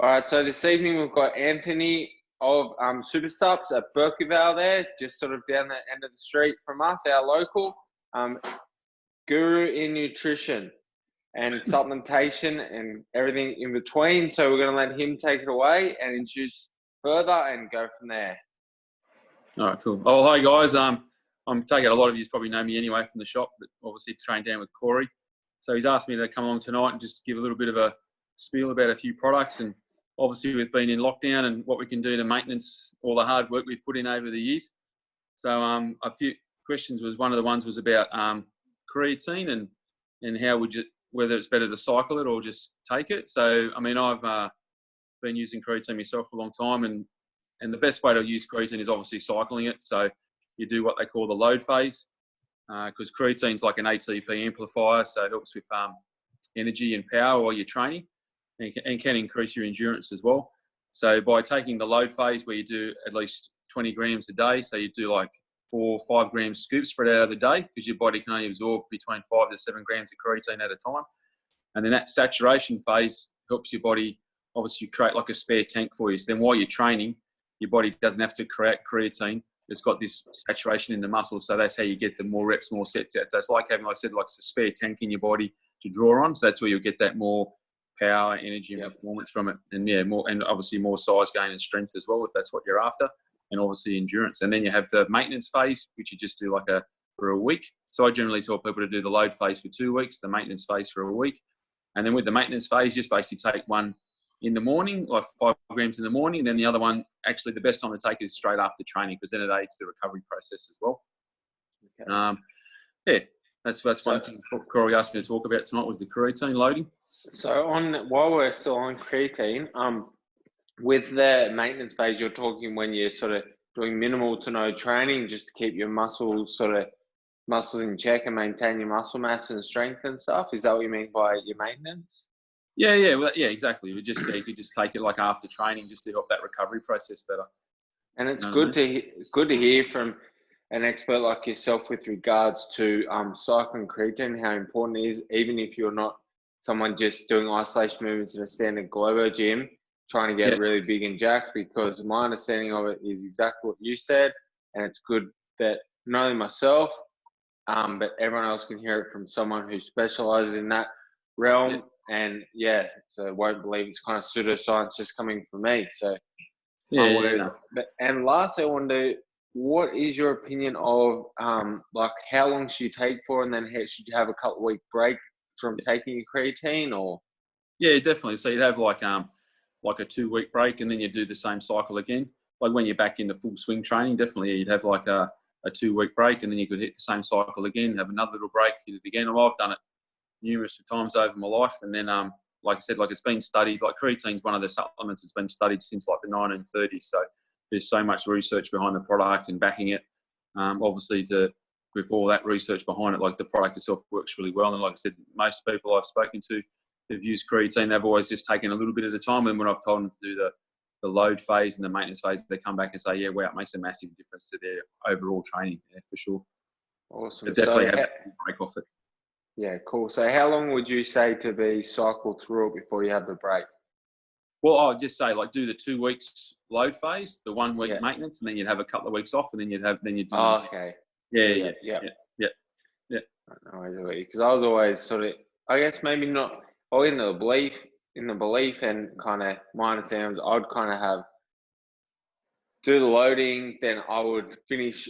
All right, so this evening we've got Anthony of SuperSupps at Berkeyvale there, just sort of down the end of the street from us, our local guru in nutrition and supplementation and everything in between. So we're going to let him take it away and introduce further and go from there. All right, cool. Oh, hi guys. I'm taking a lot of you probably know me anyway from the shop, but obviously trained down with Corey. So he's asked me to come on tonight and just give a little bit of a spiel about a few products. And obviously we've been in lockdown and what we can do to maintenance all the hard work we've put in over the years. So a few questions one of the ones was about creatine and how would you, whether it's better to cycle it or just take it. So, I mean, I've been using creatine myself for a long time, and the best way to use creatine is obviously cycling it. So you do what they call the load phase, because creatine is like an ATP amplifier, so it helps with energy and power while you're training, and can increase your endurance as well. So by taking the load phase where you do at least 20 grams a day, so you do like 4 or 5 gram scoops spread out of the day, because your body can only absorb between 5 to 7 grams of creatine at a time. And then that saturation phase helps your body obviously create like a spare tank for you. So then while you're training, your body doesn't have to create creatine. It's got this saturation in the muscle. So that's how you get the more reps, more sets out. So it's like having, like I said, like a spare tank in your body to draw on. So that's where you'll get that more power, energy, and performance from it. And yeah, more, and obviously more size gain and strength as well, if that's what you're after. And obviously endurance. And then you have the maintenance phase, which you just do like for a week. So I generally tell people to do the load phase for 2 weeks, the maintenance phase for a week. And then with the maintenance phase, just basically take one in the morning, like 5 grams in the morning. And then the other one, actually the best time to take is straight after training, because then it aids the recovery process as well. Okay. Yeah, that's one thing Corey asked me to talk about tonight, was the creatine loading. So while we're still on creatine, with the maintenance phase, you're talking when you're sort of doing minimal to no training just to keep your muscles in check and maintain your muscle mass and strength and stuff. Is that what you mean by your maintenance? Yeah, well, yeah, exactly. You could just take it like after training, just to help that recovery process better. And it's good to hear from an expert like yourself with regards to cycling creatine, how important it is, even if you're not someone just doing isolation movements in a standard Globo gym, trying to get really big and jacked, because my understanding of it is exactly what you said. And it's good that not only myself, but everyone else can hear it from someone who specializes in that realm. Yeah. And yeah, so I won't believe it's kind of pseudoscience just coming from me. So and lastly, I wonder, what is your opinion of like how long should you take for, and then should you have a couple of week break from taking your creatine? Or yeah, definitely. So you'd have like a 2 week break, and then you do the same cycle again. Like when you're back into full swing training, definitely you'd have like a 2 week break, and then you could hit the same cycle again, have another little break, hit it again. Well, I've done it numerous times over my life. And then, like I said, like it's been studied, like creatine's one of the supplements that's been studied since like the 1930s. So there's so much research behind the product and backing it. Obviously with all that research behind it, like the product itself works really well. And like I said, most people I've spoken to who've used creatine, they've always just taken a little bit at a time. And when I've told them to do the load phase and the maintenance phase, they come back and say, yeah, wow, it makes a massive difference to their overall training. Yeah, for sure. Awesome. But definitely have a break off it. Yeah, cool. So how long would you say to be cycled through it before you have the break? Well, I'd just say like do the 2 weeks load phase, the 1 week maintenance, and then you'd have a couple of weeks off, and then you'd do. Oh, okay. Yeah. Because I was always sort of, I guess maybe not, in the belief, and kind of my understanding was I'd kind of do the loading, then I would finish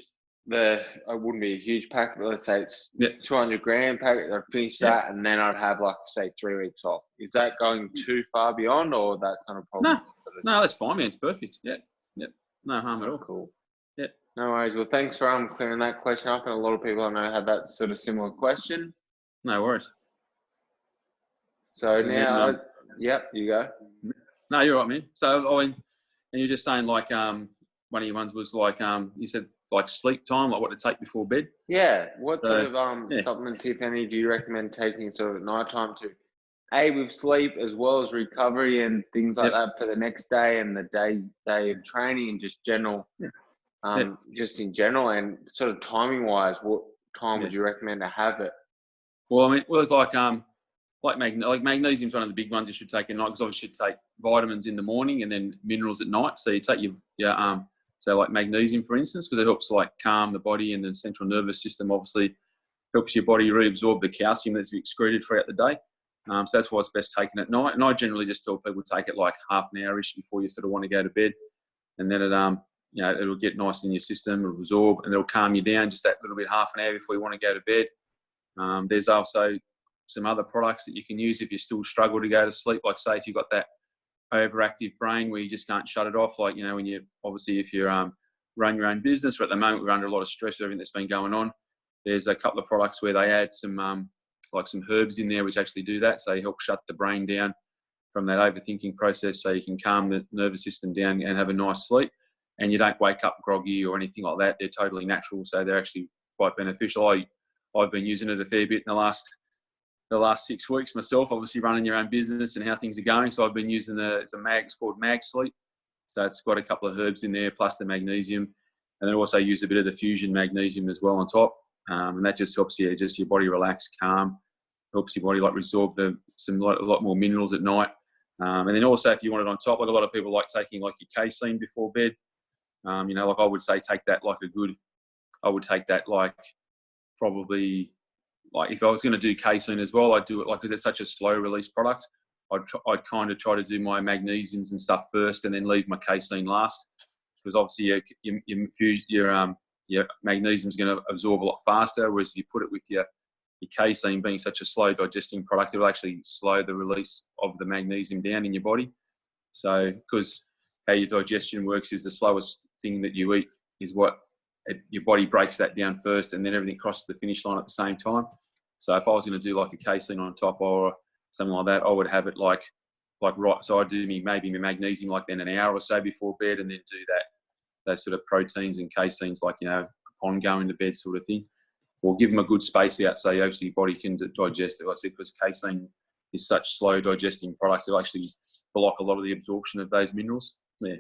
it wouldn't be a huge pack, but let's say it's 200 gram packet. I'd finish that, and then I'd have like say 3 weeks off. Is that going too far beyond, or that's not a problem? No, that's fine, man. It's perfect. Yeah. No harm at all. Cool. Yeah. No worries. Well, thanks for clearing that question up, and a lot of people I know have that sort of similar question. No worries. So now, you go. No, you're right, man. So and you're just saying like one of your ones was like you said, like sleep time, like what to take before bed? Yeah. What sort of supplements, if any, do you recommend taking sort of at night time to aid with sleep as well as recovery and things like that for the next day and the day of training and just general, just in general, and sort of timing wise, what time would you recommend to have it? Well, I mean, like like magnesium's one of the big ones you should take at night, because obviously you should take vitamins in the morning and then minerals at night. So you take your so like magnesium, for instance, because it helps like calm the body, and the central nervous system obviously helps your body reabsorb the calcium that's excreted throughout the day. So that's why it's best taken at night. And I generally just tell people to take it like half an hour-ish before you sort of want to go to bed, and then it it'll get nice in your system, it'll absorb, and it'll calm you down just that little bit, half an hour before you want to go to bed. There's also some other products that you can use if you still struggle to go to sleep. Like say if you've got that overactive brain where you just can't shut it off, like when you obviously if you run your own business, or at the moment we're under a lot of stress with everything that's been going on, there's a couple of products where they add some like some herbs in there which actually do that, so they help shut the brain down from that overthinking process, so you can calm the nervous system down and have a nice sleep, and you don't wake up groggy or anything like that. They're totally natural, so they're actually quite beneficial. I've been using it a fair bit in the last 6 weeks myself, obviously running your own business and how things are going. So I've been using it's called Mag Sleep. So it's got a couple of herbs in there, plus the magnesium. And then also use a bit of the fusion magnesium as well on top. And that just helps your body relax, calm, helps your body like resorb a lot more minerals at night. And then also if you want it on top, like a lot of people like taking like your casein before bed. Like I would say take that like probably, like if I was going to do casein as well, I'd do it like, because it's such a slow release product, I'd kind of try to do my magnesiums and stuff first, and then leave my casein last, because obviously your magnesium is going to absorb a lot faster. Whereas if you put it with your casein being such a slow digesting product, it'll actually slow the release of the magnesium down in your body. So because how your digestion works is the slowest thing that you eat is your body breaks that down first, and then everything crosses the finish line at the same time. So if I was going to do like a casein on top or something like that, I would have it like right. So I'd do maybe my magnesium like then an hour or so before bed, and then do those sort of proteins and caseins like upon going to bed sort of thing, or give them a good space out so obviously your body can digest it. Like I said, because casein is such slow digesting product, it'll actually block a lot of the absorption of those minerals. Yeah.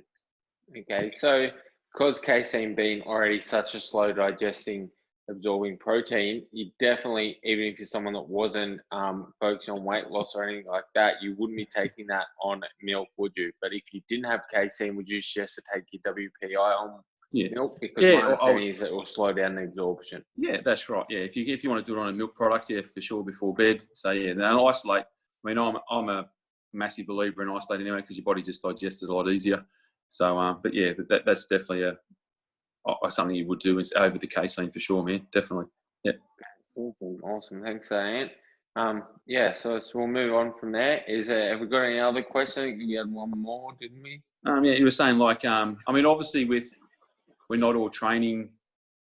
Okay, so because casein being already such a slow digesting, absorbing protein, you definitely, even if you're someone that wasn't focusing on weight loss or anything like that, you wouldn't be taking that on milk, would you? But if you didn't have casein, would you suggest to take your WPI on milk? Because my understanding is that it will slow down the absorption. Yeah, that's right. Yeah, if you want to do it on a milk product, yeah, for sure before bed. So yeah, now isolate. I mean, I'm a massive believer in isolating anyway, because your body just digests it a lot easier. So, but yeah, that's definitely something you would do over the casein for sure, man. Definitely. Yeah. Awesome. Thanks, Ant. Yeah. So we'll move on from there. Have we got any other questions? You had one more, didn't we? Yeah, you were saying like, I mean, obviously we're not all training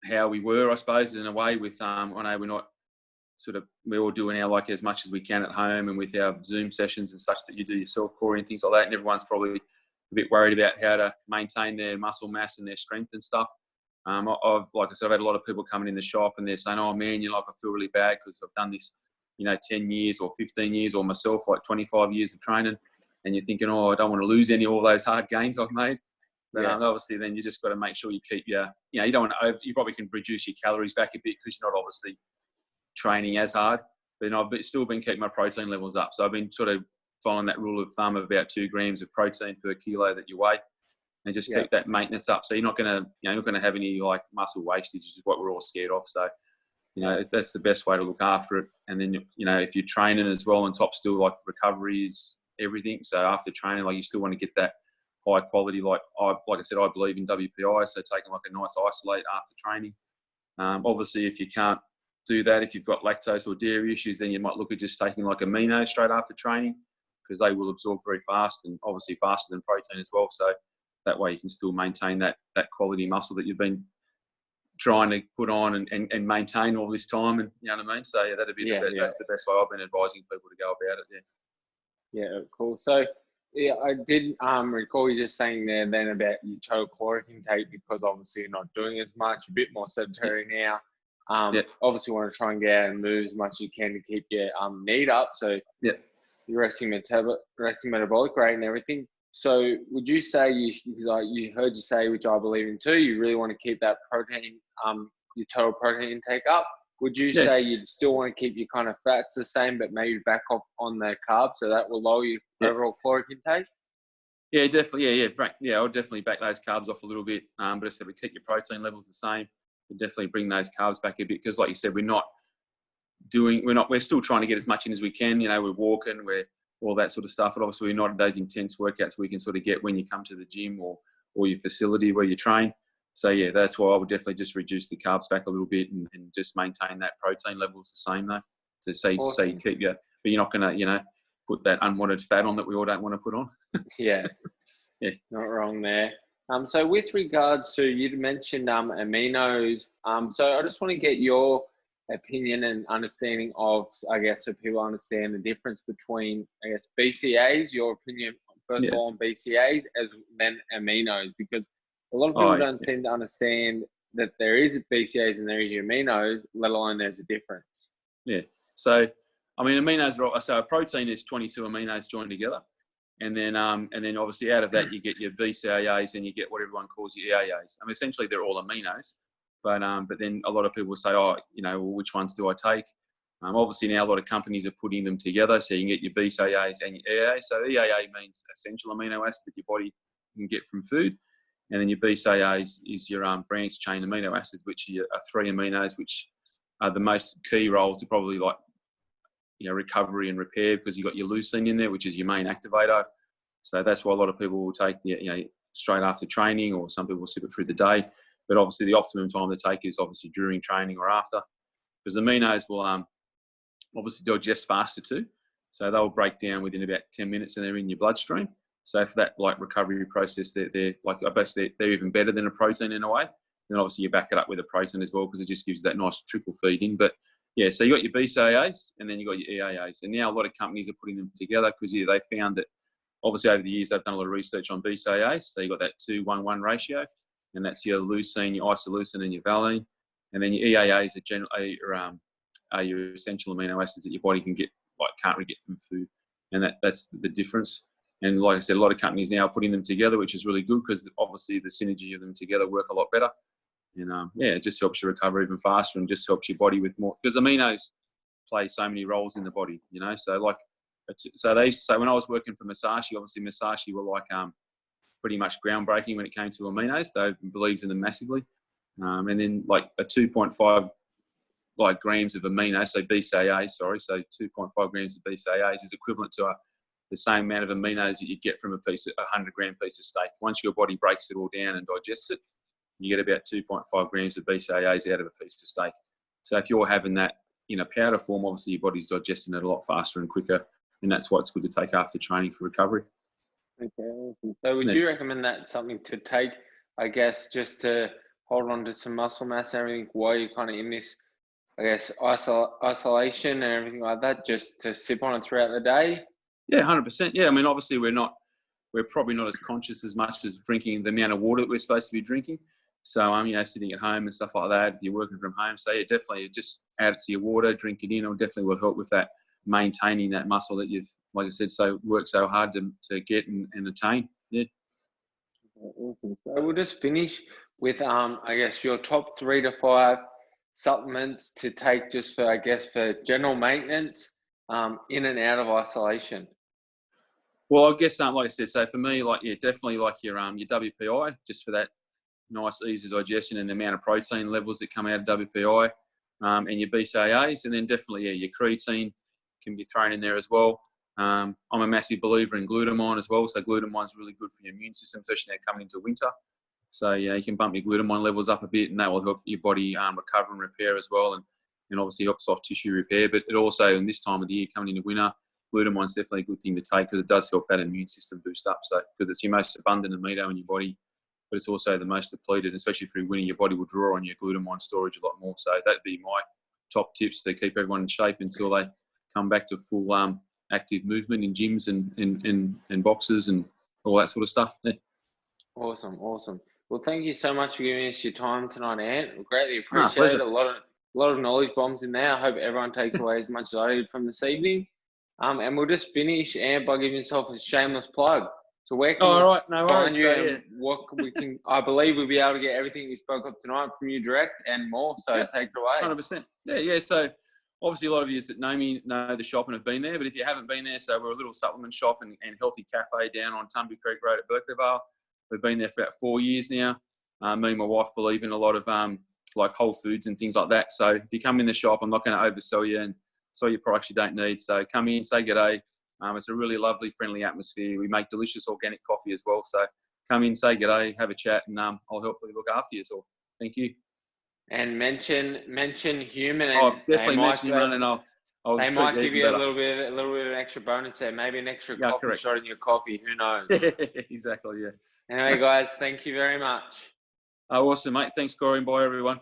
how we were, I suppose, in a way. With I know we're not we're all doing our like as much as we can at home, and with our Zoom sessions and such that you do yourself, Corey, and things like that. And everyone's probably a bit worried about how to maintain their muscle mass and their strength and stuff. Like I said, I've had a lot of people coming in the shop and they're saying, "Oh man, I feel really bad because I've done this, 10 years or 15 years, or myself like 25 years of training." And you're thinking, "Oh, I don't want to lose any of all those hard gains I've made." But obviously, then you just got to make sure you keep you don't want to. You probably can reduce your calories back a bit because you're not obviously training as hard. But I've still been keeping my protein levels up, so I've been sort of following that rule of thumb of about 2 grams of protein per kilo that you weigh, and just keep that maintenance up. So you're not going to have any like muscle wastage, which is what we're all scared of. So that's the best way to look after it. And then if you're training as well on top, still like recovery is everything. So after training, like you still want to get that high quality. Like I said, I believe in WPI, so taking like a nice isolate after training. Obviously, if you can't do that, if you've got lactose or dairy issues, then you might look at just taking like AMINO straight after training, because they will absorb very fast, and obviously faster than protein as well. So that way you can still maintain that quality muscle that you've been trying to put on and maintain all this time. And you know what I mean? So yeah, that'd be that's the best way I've been advising people to go about it. Yeah, cool. So yeah, I did recall you just saying there then about your total caloric intake, because obviously you're not doing as much, a bit more sedentary now. Obviously you want to try and get out and move as much as you can to keep your need up. So your resting metabolic rate and everything. So would you say because you heard you say, which I believe in too, you really want to keep that protein, your total protein intake up? would you say you'd still want to keep your kind of fats the same, but maybe back off on the carbs, so that will lower your overall caloric intake? Yeah, definitely. Yeah. I'll definitely back those carbs off a little bit. But I said we keep your protein levels the same. We definitely bring those carbs back a bit because, like you said, we're still trying to get as much in as we can. You know, we're walking, we're all that sort of stuff. But obviously, we're not at those intense workouts we can sort of get when you come to the gym or your facility where you train. So yeah, that's why I would definitely just reduce the carbs back a little bit and just maintain that protein levels the same though. So you keep your, but you're not gonna, put that unwanted fat on that we all don't want to put on. Yeah. Not wrong there. So with regards to, you'd mentioned aminos. So I just want to get your opinion and understanding of, I guess, so people understand the difference between, I guess, BCAAs, your opinion, first of all, on BCAAs, as then aminos, because a lot of people don't seem to understand that there is BCAAs and there is aminos, let alone there's a difference. Yeah. So, I mean, aminos are, so a protein is 22 aminos joined together. And then obviously out of that, you get your BCAAs and you get what everyone calls your EAAs. I mean, essentially they're all aminos, but then a lot of people say, well, which ones do I take? Obviously now a lot of companies are putting them together, so you can get your BCAAs and your EAAs. So EAA means essential amino acid that your body can get from food. And then your BCAAs is your branched chain amino acids, which are 3 aminos, which are the most key role to probably recovery and repair, because you've got your leucine in there, which is your main activator. So that's why a lot of people will take straight after training, or some people will sip it through the day. But obviously the optimum time to take it is obviously during training or after, because aminos will obviously digest faster too. So they'll break down within about 10 minutes and they're in your bloodstream. So for that recovery process, they're even better than a protein in a way. Then obviously you back it up with a protein as well, because it just gives that nice trickle feed in. But yeah, so you got your BCAAs and then you got your EAAs. And now a lot of companies are putting them together because they found that obviously over the years they've done a lot of research on BCAAs. So you got that 2-1-1 ratio, and that's your leucine, your isoleucine, and your valine. And then your EAAs are your essential amino acids that your body can get, can't really get from food. And that's the difference. And like I said, a lot of companies now are putting them together, which is really good because obviously the synergy of them together work a lot better. And it just helps you recover even faster and just helps your body with more, because aminos play so many roles in the body, So when I was working for Masashi, obviously Masashi were pretty much groundbreaking when it came to aminos. They believed in them massively. And then a 2.5 grams of aminos, so BCAA, so 2.5 grams of BCAAs is equivalent to the same amount of aminos that you get from a 100-gram piece of steak. Once your body breaks it all down and digests it, you get about 2.5 grams of BCAAs out of a piece of steak. So if you're having that in a powder form, obviously your body's digesting it a lot faster and quicker, and that's why it's good to take after training for recovery. Okay. So would you recommend that something to take, I guess, just to hold on to some muscle mass and everything while you're kind of in this, I guess, isolation and everything like that, just to sip on it throughout the day? Yeah, 100%. Yeah, I mean, obviously we're probably not as conscious as much as drinking the amount of water that we're supposed to be drinking. So, sitting at home and stuff like that, if you're working from home. So, yeah, definitely just add it to your water, drink it in. It definitely will help with that, maintaining that muscle that you've, like I said, worked so hard to get and attain. Yeah. Awesome. So we'll just finish with, I guess, your top 3 to 5 supplements to take just for general maintenance in and out of isolation. Well, I guess, like I said, so for me, definitely your WPI, just for that nice ease of digestion and the amount of protein levels that come out of WPI, and your BCAAs, and then definitely your creatine can be thrown in there as well. I'm a massive believer in glutamine as well, so glutamine is really good for your immune system, especially now coming into winter. So you can bump your glutamine levels up a bit, and that will help your body recover and repair as well, and obviously help soft tissue repair. But it also, in this time of the year, coming into winter, glutamine is definitely a good thing to take because it does help that immune system boost up. So because it's your most abundant amino in your body, but it's also the most depleted, especially through winter, your body will draw on your glutamine storage a lot more. So that'd be my top tips to keep everyone in shape until they come back to full active movement in gyms and boxes and all that sort of stuff. Yeah. Awesome. Well, thank you so much for giving us your time tonight, Ant. We greatly appreciate it. A lot of knowledge bombs in there. I hope everyone takes away as much as I did from this evening. And we'll just finish, Ant, by giving yourself a shameless plug. So where can all we right, no find worries. you? So, And yeah. what we can, I believe we'll be able to get everything we spoke of tonight from you direct and more. So take it away. 100%. Yeah. So obviously a lot of you that know me know the shop and have been there, but if you haven't been there, so we're a little supplement shop and healthy cafe down on Tumby Creek Road at Berkeley Vale. We've been there for about 4 years now. Me and my wife believe in a lot of like whole foods and things like that. So if you come in the shop, I'm not going to oversell you and sell you products you don't need. So come in, say g'day. It's a really lovely, friendly atmosphere. We make delicious organic coffee as well. So come in, say g'day, have a chat, and I'll hopefully look after you. So thank you. And mention human. Oh, And definitely mention him, and I'll they treat might you give even you a better. little bit of an extra bonus there, maybe an extra coffee correct. shot in your coffee. Who knows? Exactly. Yeah. Anyway, guys, thank you very much. Awesome, mate. Thanks, Corey, and bye, everyone.